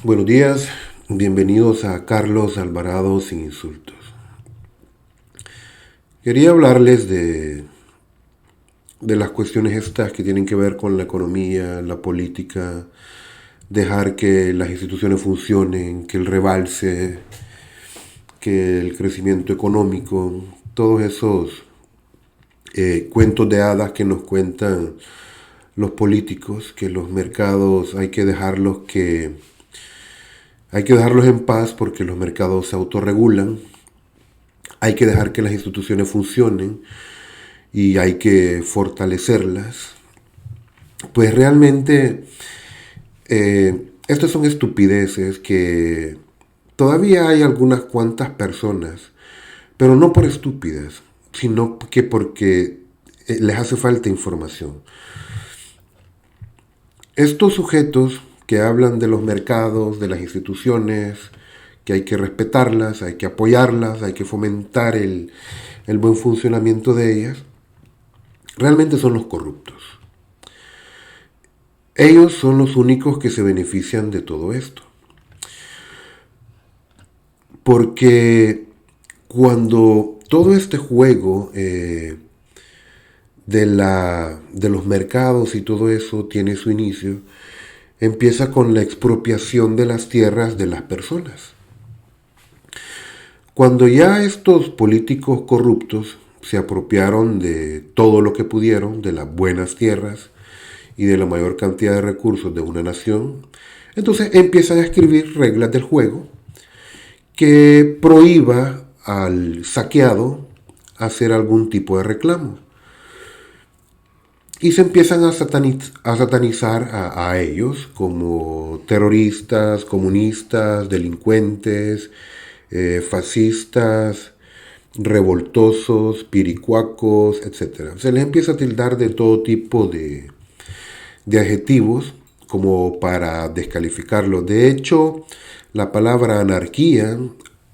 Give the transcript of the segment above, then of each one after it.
Buenos días, bienvenidos a Carlos Alvarado sin insultos. Quería hablarles de las cuestiones estas que tienen que ver con la economía, la política, dejar que las instituciones funcionen, que el rebalse, que el crecimiento económico, todos esos cuentos de hadas que nos cuentan los políticos, que los mercados hay que dejarlos en paz porque los mercados se autorregulan. Hay que dejar que las instituciones funcionen y hay que fortalecerlas. Pues realmente estas son estupideces que todavía hay algunas cuantas personas, pero no por estúpidas, sino que porque les hace falta información. Estos sujetos que hablan de los mercados, de las instituciones, que hay que respetarlas, hay que apoyarlas, hay que fomentar el buen funcionamiento de ellas, realmente son los corruptos. Ellos son los únicos que se benefician de todo esto. Porque cuando todo este juego de los mercados y todo eso tiene su inicio, empieza con la expropiación de las tierras de las personas. Cuando ya estos políticos corruptos se apropiaron de todo lo que pudieron, de las buenas tierras y de la mayor cantidad de recursos de una nación, entonces empiezan a escribir reglas del juego que prohíba al saqueado hacer algún tipo de reclamo. Y se empiezan a satanizar a ellos como terroristas, comunistas, delincuentes, fascistas, revoltosos, piricuacos, etc. Se les empieza a tildar de todo tipo de adjetivos como para descalificarlos. De hecho, la palabra anarquía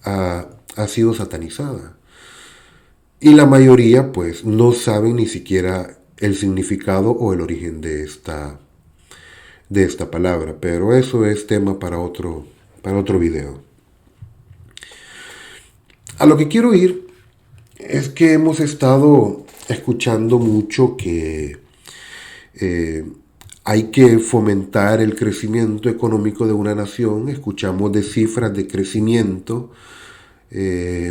ha sido satanizada. Y la mayoría pues no saben ni siquiera el significado o el origen de esta palabra. Pero eso es tema para otro video. A lo que quiero ir es que hemos estado escuchando mucho que hay que fomentar el crecimiento económico de una nación. Escuchamos de cifras de crecimiento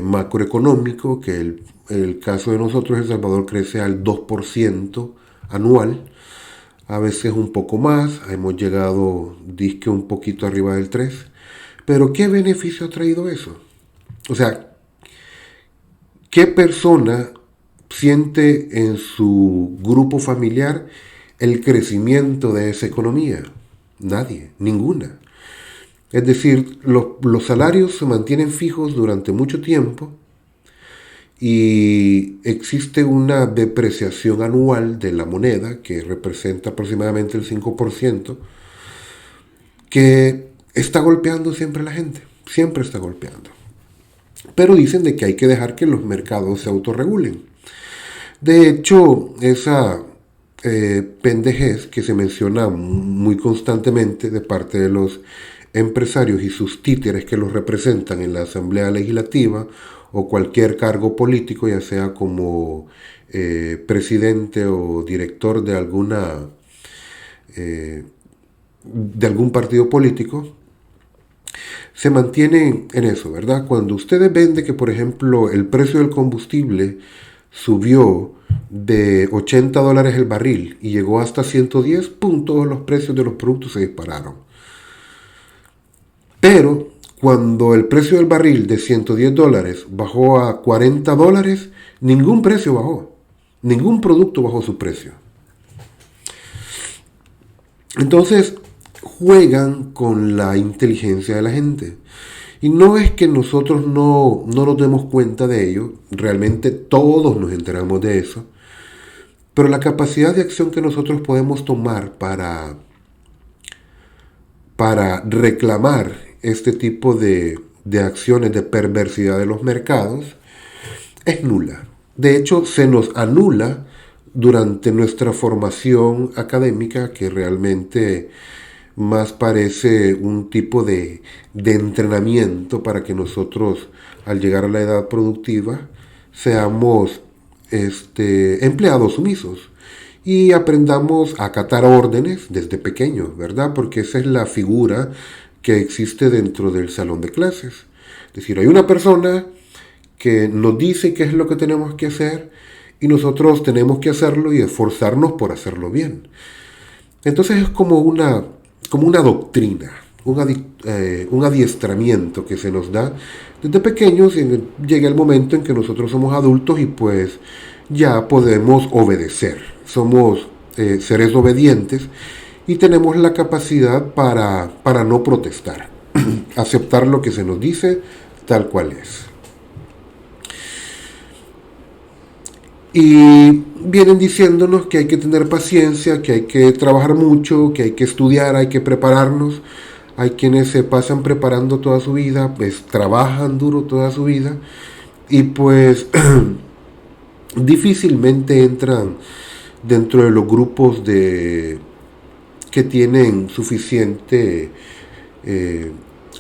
macroeconómico, que el caso de nosotros, El Salvador, crece al 2% anual, a veces un poco más, hemos llegado, disque un poquito arriba del 3%, pero ¿qué beneficio ha traído eso? O sea, ¿qué persona siente en su grupo familiar el crecimiento de esa economía? Nadie, ninguna. Es decir, los salarios se mantienen fijos durante mucho tiempo y existe una depreciación anual de la moneda que representa aproximadamente el 5%, que está golpeando siempre a la gente, siempre está golpeando. Pero dicen de que hay que dejar que los mercados se autorregulen. De hecho, esa pendejez que se menciona muy constantemente de parte de los empresarios y sus títeres que los representan en la Asamblea Legislativa o cualquier cargo político, ya sea como presidente o director de algún partido político, se mantienen en eso, ¿verdad? Cuando ustedes ven de que, por ejemplo, el precio del combustible subió de $80 el barril y llegó hasta 110, ¡pum!, todos los precios de los productos se dispararon. Pero cuando el precio del barril de $110 bajó a $40, ningún precio bajó. Ningún producto bajó su precio. Entonces, juegan con la inteligencia de la gente. Y no es que nosotros no nos demos cuenta de ello, realmente todos nos enteramos de eso, pero la capacidad de acción que nosotros podemos tomar para reclamar este tipo de acciones de perversidad de los mercados es nula. De hecho, se nos anula durante nuestra formación académica, que realmente más parece un tipo de entrenamiento para que nosotros, al llegar a la edad productiva, seamos empleados sumisos y aprendamos a acatar órdenes desde pequeños, ¿verdad? Porque esa es la figura que existe dentro del salón de clases. Es decir, hay una persona que nos dice qué es lo que tenemos que hacer y nosotros tenemos que hacerlo y esforzarnos por hacerlo bien. Entonces es como una doctrina, un adiestramiento que se nos da desde pequeños y llega el momento en que nosotros somos adultos y pues ya podemos obedecer. Somos seres obedientes y tenemos la capacidad para no protestar, aceptar lo que se nos dice tal cual es. Y vienen diciéndonos que hay que tener paciencia, que hay que trabajar mucho, que hay que estudiar, hay que prepararnos. Hay quienes se pasan preparando toda su vida, pues trabajan duro toda su vida y pues difícilmente entran dentro de los grupos que tienen suficiente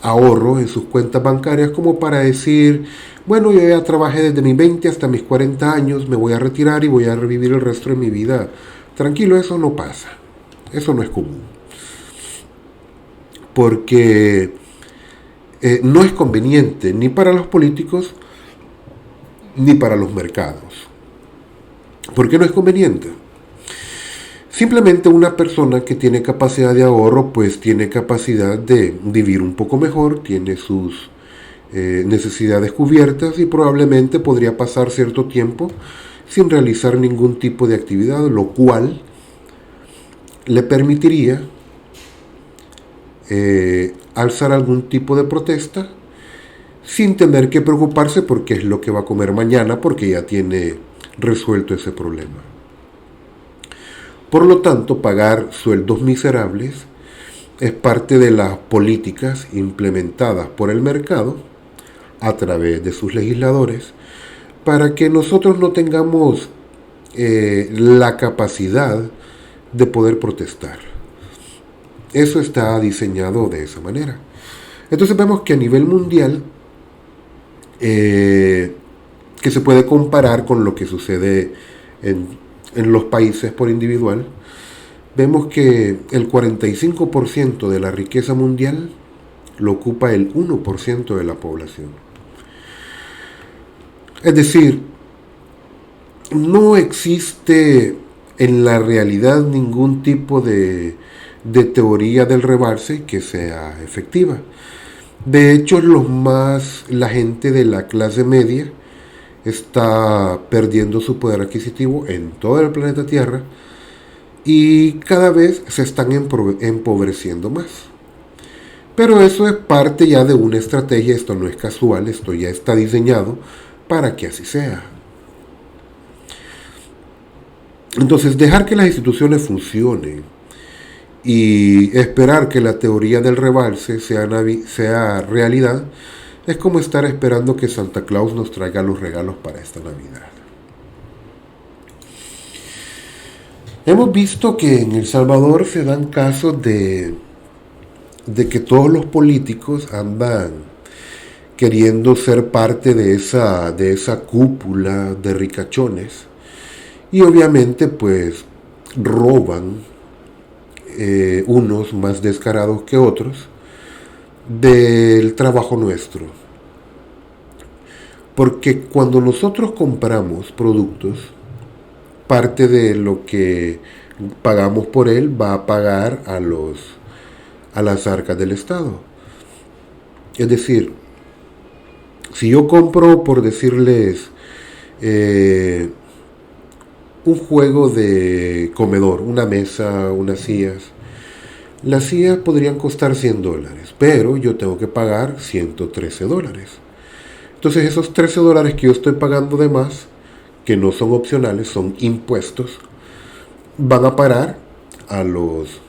ahorro en sus cuentas bancarias como para decir, bueno, yo ya trabajé desde mis 20 hasta mis 40 años, me voy a retirar y voy a revivir el resto de mi vida. Tranquilo, eso no pasa. Eso no es común. Porque no es conveniente ni para los políticos ni para los mercados. ¿Por qué no es conveniente? Simplemente una persona que tiene capacidad de ahorro, pues tiene capacidad de vivir un poco mejor, tiene sus necesidades cubiertas y probablemente podría pasar cierto tiempo sin realizar ningún tipo de actividad, lo cual le permitiría alzar algún tipo de protesta sin tener que preocuparse por qué es lo que va a comer mañana, porque ya tiene resuelto ese problema. Por lo tanto, pagar sueldos miserables es parte de las políticas implementadas por el mercado a través de sus legisladores para que nosotros no tengamos la capacidad de poder protestar. Eso está diseñado de esa manera. Entonces vemos que a nivel mundial, que se puede comparar con lo que sucede en los países por individual, vemos que el 45% de la riqueza mundial lo ocupa el 1% de la población. Es decir, no existe en la realidad ningún tipo de teoría del rebalse que sea efectiva. De hecho, la gente de la clase media está perdiendo su poder adquisitivo en todo el planeta Tierra y cada vez se están empobreciendo más. Pero eso es parte ya de una estrategia, esto no es casual, esto ya está diseñado para que así sea. Entonces, dejar que las instituciones funcionen y esperar que la teoría del rebalse sea realidad es como estar esperando que Santa Claus nos traiga los regalos para esta Navidad. Hemos visto que en El Salvador se dan casos de que todos los políticos andan queriendo ser parte de esa cúpula de ricachones y obviamente pues roban unos más descarados que otros del trabajo nuestro. Porque cuando nosotros compramos productos, parte de lo que pagamos por él va a pagar a las arcas del Estado. Es decir, si yo compro, por decirles, un juego de comedor, una mesa, unas sillas, las sillas podrían costar $100, pero yo tengo que pagar $113. Entonces esos $13 que yo estoy pagando de más, que no son opcionales, son impuestos, van a parar a los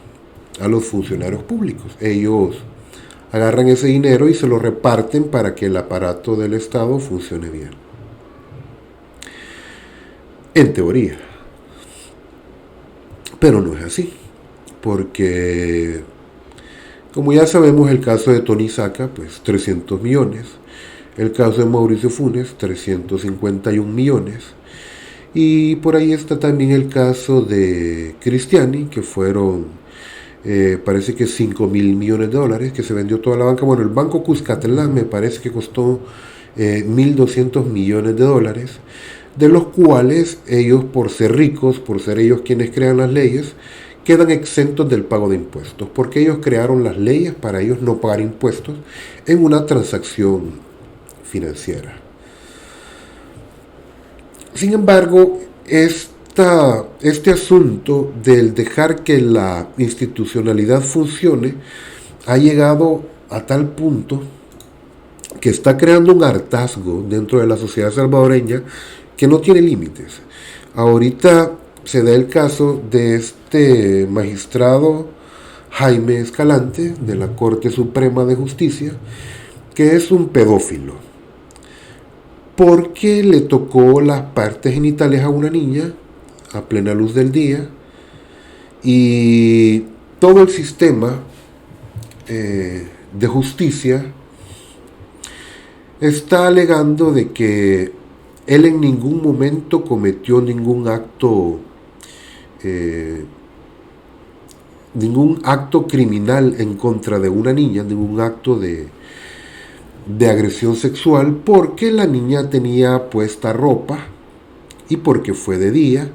funcionarios públicos. Ellos agarran ese dinero y se lo reparten para que el aparato del Estado funcione bien. En teoría. Pero no es así. Porque Como ya sabemos, el caso de Tony Saca, pues 300 millones. El caso de Mauricio Funes, 351 millones. Y por ahí está también el caso de Cristiani, que fueron, parece que 5 mil millones de dólares, que se vendió toda la banca. Bueno, el Banco Cuscatlán me parece que costó 1.200 millones de dólares, de los cuales ellos, por ser ricos, por ser ellos quienes crean las leyes, quedan exentos del pago de impuestos, porque ellos crearon las leyes para ellos no pagar impuestos en una transacción financiera. Sin embargo, este asunto del dejar que la institucionalidad funcione ha llegado a tal punto que está creando un hartazgo dentro de la sociedad salvadoreña que no tiene límites. Ahorita se da el caso de este magistrado Jaime Escalante de la Corte Suprema de Justicia, que es un pedófilo, porque le tocó las partes genitales a una niña a plena luz del día, y todo el sistema de justicia está alegando de que él en ningún momento cometió ningún acto criminal en contra de una niña, ningún acto de agresión sexual, porque la niña tenía puesta ropa y porque fue de día,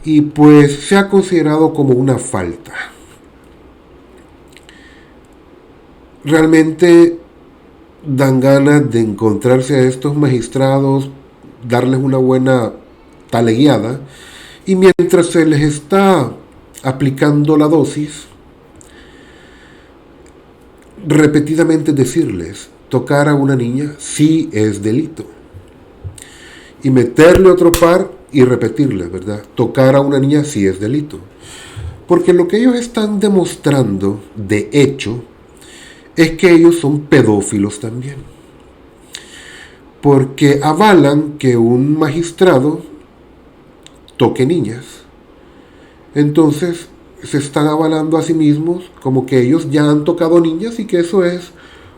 y pues se ha considerado como una falta. Realmente dan ganas de encontrarse a estos magistrados, darles una buena talegueada, y mientras se les está aplicando la dosis, repetidamente decirles, tocar a una niña sí es delito, y meterle otro par y repetirles, ¿verdad? Tocar a una niña sí es delito. Porque lo que ellos están demostrando, de hecho, es que ellos son pedófilos también. Porque avalan que un magistrado toque niñas. Entonces se están avalando a sí mismos como que ellos ya han tocado niñas y que eso es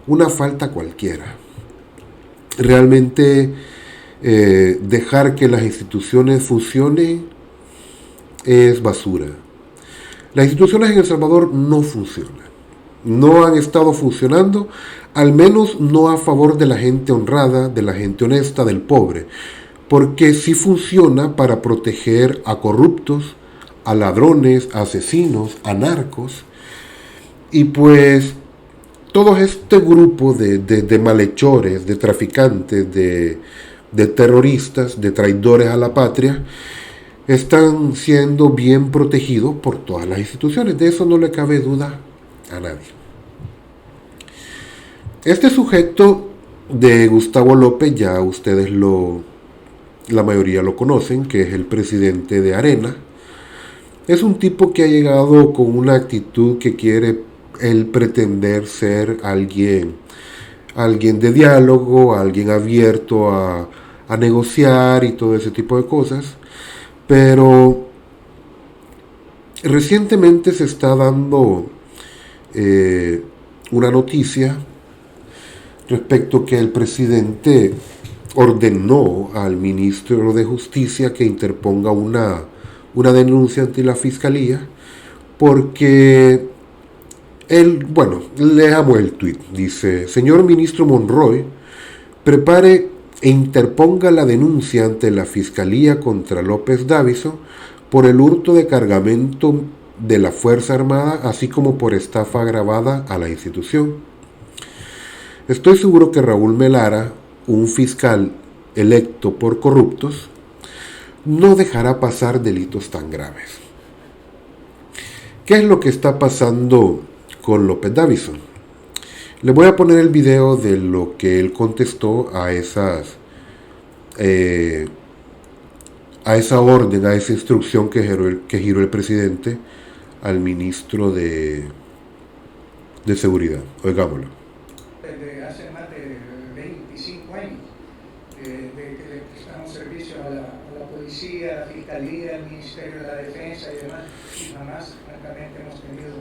una falta cualquiera. Realmente dejar que las instituciones funcionen es basura. Las instituciones en El Salvador no funcionan. No han estado funcionando, al menos no a favor de la gente honrada, de la gente honesta, del pobre. Porque sí funciona para proteger a corruptos, a ladrones, a asesinos, a narcos. Y pues todo este grupo de malhechores, de traficantes, de terroristas, de traidores a la patria, están siendo bien protegidos por todas las instituciones. De eso no le cabe duda a nadie. Este sujeto de Gustavo López, ya ustedes la mayoría lo conocen, que es el presidente de Arena. Es un tipo que ha llegado con una actitud que quiere él pretender ser alguien de diálogo, alguien abierto a negociar y todo ese tipo de cosas. Pero recientemente se está dando una noticia respecto que el presidente ordenó al ministro de Justicia que interponga una denuncia ante la fiscalía, porque él, bueno, leamos el tuit. Dice: señor ministro Monroy, prepare e interponga la denuncia ante la fiscalía contra López Davison por el hurto de cargamento de la Fuerza Armada, así como por estafa agravada a la institución. Estoy seguro que Raúl Melara, un fiscal electo por corruptos, no dejará pasar delitos tan graves. ¿Qué es lo que está pasando con López Davison? Le voy a poner el video de lo que él contestó a esa orden, a esa instrucción que giró el presidente al ministro de Seguridad. Oigámoslo. Desde hace más de 25 años, de que le prestamos servicio a la policía, a la fiscalía, al Ministerio de la Defensa y demás, y jamás, francamente, hemos tenido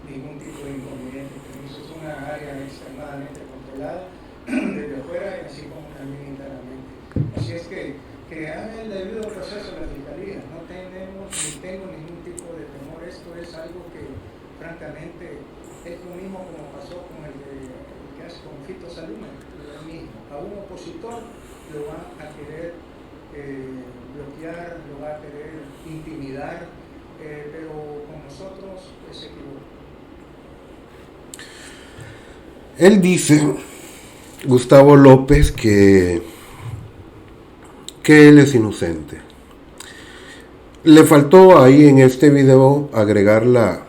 ningún tipo de inconveniente con eso. Es una área extremadamente controlada desde afuera y así como también internamente. Así es que haga el debido proceso de la fiscalía. No tenemos ni tengo ningún tipo de temor. Esto es algo que francamente es lo mismo como pasó con el que hace con Fito Saluma, lo mismo. A un opositor lo van a querer bloquear, lo va a querer intimidar, pero con nosotros se equivoca. Él dice, Gustavo López, que él es inocente. Le faltó ahí en este video agregar la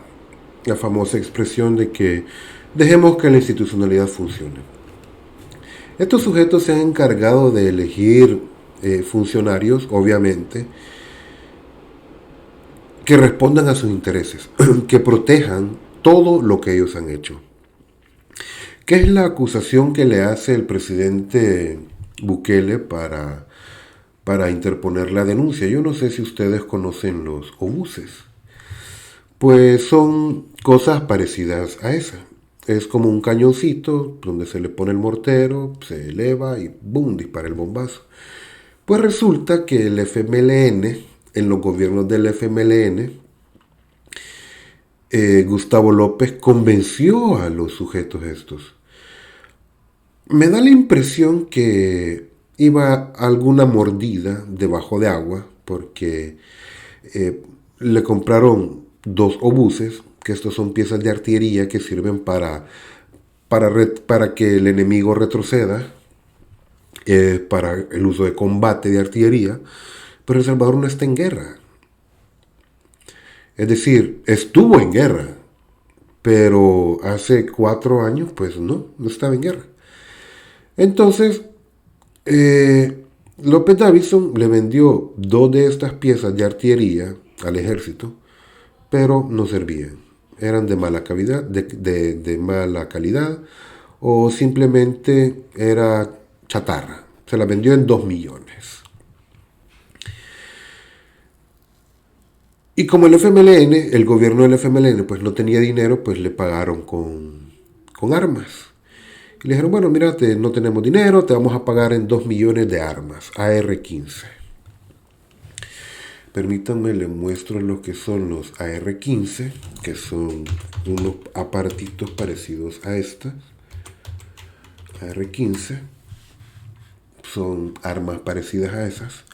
famosa expresión de que dejemos que la institucionalidad funcione. Estos sujetos se han encargado de elegir funcionarios, obviamente, que respondan a sus intereses, que protejan todo lo que ellos han hecho. ¿Qué es la acusación que le hace el presidente Bukele para interponer la denuncia? Yo no sé si ustedes conocen los obuses. Pues son cosas parecidas a esa. Es como un cañoncito donde se le pone el mortero, se eleva y ¡boom!, dispara el bombazo. Pues resulta que el FMLN, en los gobiernos del FMLN, Gustavo López convenció a los sujetos estos. Me da la impresión que iba alguna mordida debajo de agua, porque le compraron 2 obuses, que estos son piezas de artillería que sirven para que el enemigo retroceda, para el uso de combate de artillería, pero El Salvador no está en guerra. Es decir, estuvo en guerra, pero hace 4 años, pues no estaba en guerra. Entonces, López Davison le vendió 2 de estas piezas de artillería al ejército, pero no servían. Eran de mala calidad, de mala calidad, o simplemente era chatarra. Se la vendió en 2 millones. Y como el FMLN, el gobierno del FMLN, pues no tenía dinero, pues le pagaron con armas. Y le dijeron, bueno, mira, no tenemos dinero, te vamos a pagar en 2 millones de armas, AR-15. Permítanme, les muestro lo que son los AR-15, que son unos aparatitos parecidos a estas. AR-15 son armas parecidas a esas,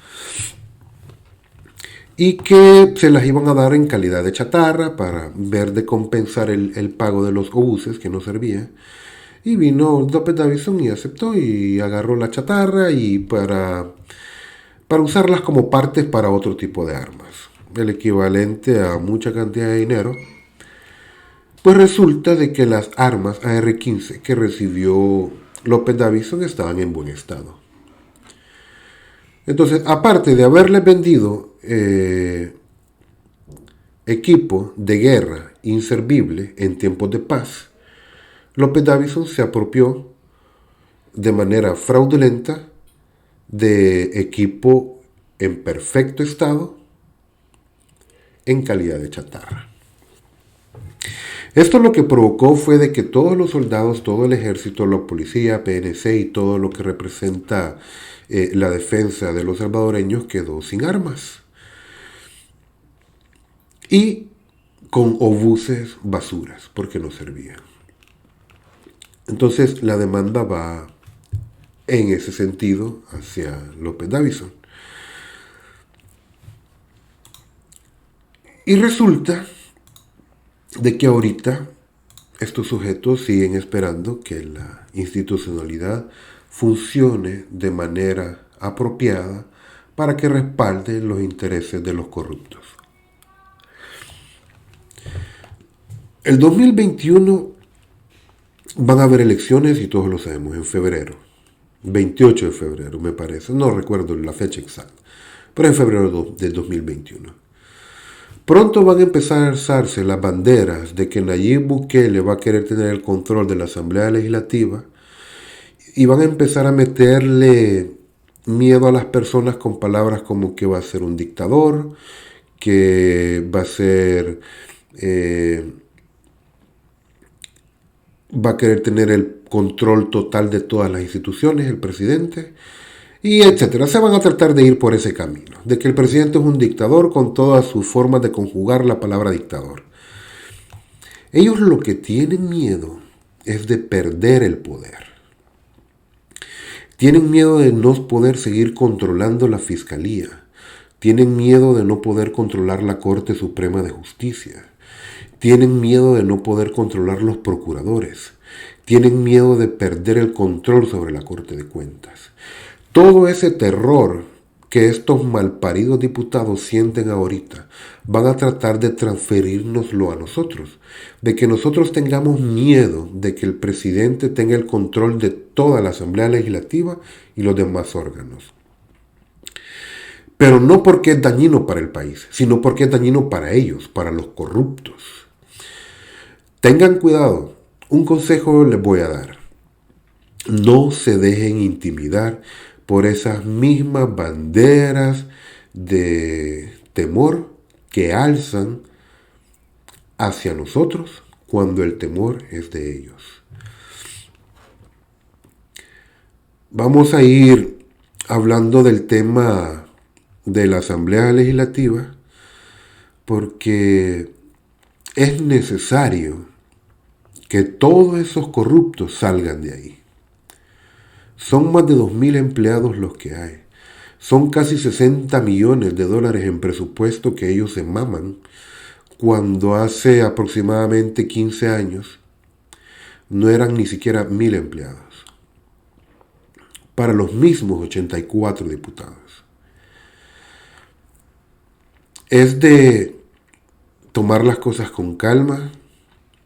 y que se las iban a dar en calidad de chatarra para ver de compensar el pago de los obuses que no servían. Y vino López Davison y aceptó y agarró la chatarra y para usarlas como partes para otro tipo de armas, el equivalente a mucha cantidad de dinero. Pues resulta de que las armas AR-15 que recibió López Davison estaban en buen estado. Entonces, aparte de haberle vendido equipo de guerra inservible en tiempos de paz, López Davison se apropió de manera fraudulenta de equipo en perfecto estado, en calidad de chatarra. Esto lo que provocó fue de que todos los soldados, todo el ejército, la policía, PNC y todo lo que representa la defensa de los salvadoreños quedó sin armas. Y con obuses basuras, porque no servían. Entonces la demanda va en ese sentido hacia López Davison. Y resulta de que ahorita estos sujetos siguen esperando que la institucionalidad funcione de manera apropiada para que respalde los intereses de los corruptos. El 2021 van a haber elecciones y todos lo sabemos, en febrero. 28 de febrero, me parece. No recuerdo la fecha exacta, pero en febrero del 2021. Pronto van a empezar a alzarse las banderas de que Nayib Bukele va a querer tener el control de la Asamblea Legislativa y van a empezar a meterle miedo a las personas con palabras como que va a ser un dictador, que va a ser va a querer tener el control total de todas las instituciones, el presidente, y etcétera. Se van a tratar de ir por ese camino, de que el presidente es un dictador con todas sus formas de conjugar la palabra dictador. Ellos lo que tienen miedo es de perder el poder. Tienen miedo de no poder seguir controlando la fiscalía. Tienen miedo de no poder controlar la Corte Suprema de Justicia. Tienen miedo de no poder controlar los procuradores. Tienen miedo de perder el control sobre la Corte de Cuentas. Todo ese terror que estos malparidos diputados sienten ahorita, van a tratar de transferírnoslo a nosotros. De que nosotros tengamos miedo de que el presidente tenga el control de toda la Asamblea Legislativa y los demás órganos. Pero no porque es dañino para el país, sino porque es dañino para ellos, para los corruptos. Tengan cuidado, un consejo les voy a dar. No se dejen intimidar por esas mismas banderas de temor que alzan hacia nosotros cuando el temor es de ellos. Vamos a ir hablando del tema de la Asamblea Legislativa porque es necesario que todos esos corruptos salgan de ahí. Son más de 2.000 empleados los que hay. Son casi 60 millones de dólares en presupuesto que ellos se maman cuando hace aproximadamente 15 años no eran ni siquiera 1.000 empleados. Para los mismos 84 diputados. Es de tomar las cosas con calma,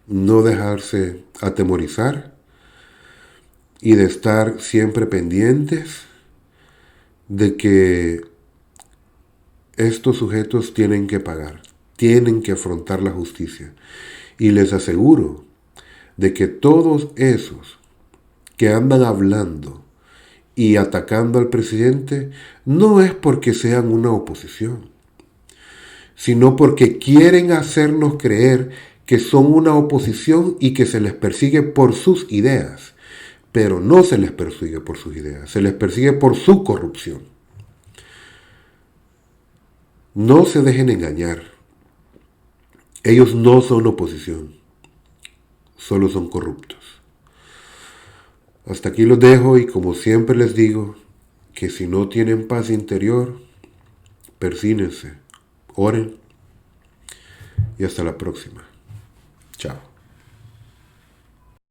no dejarse atemorizar y de estar siempre pendientes de que estos sujetos tienen que pagar, tienen que afrontar la justicia. Y les aseguro de que todos esos que andan hablando y atacando al presidente no es porque sean una oposición, sino porque quieren hacernos creer que son una oposición y que se les persigue por sus ideas. Pero no se les persigue por sus ideas, se les persigue por su corrupción. No se dejen engañar. Ellos no son oposición, solo son corruptos. Hasta aquí los dejo y como siempre les digo, que si no tienen paz interior, persínense, oren y hasta la próxima. Chao.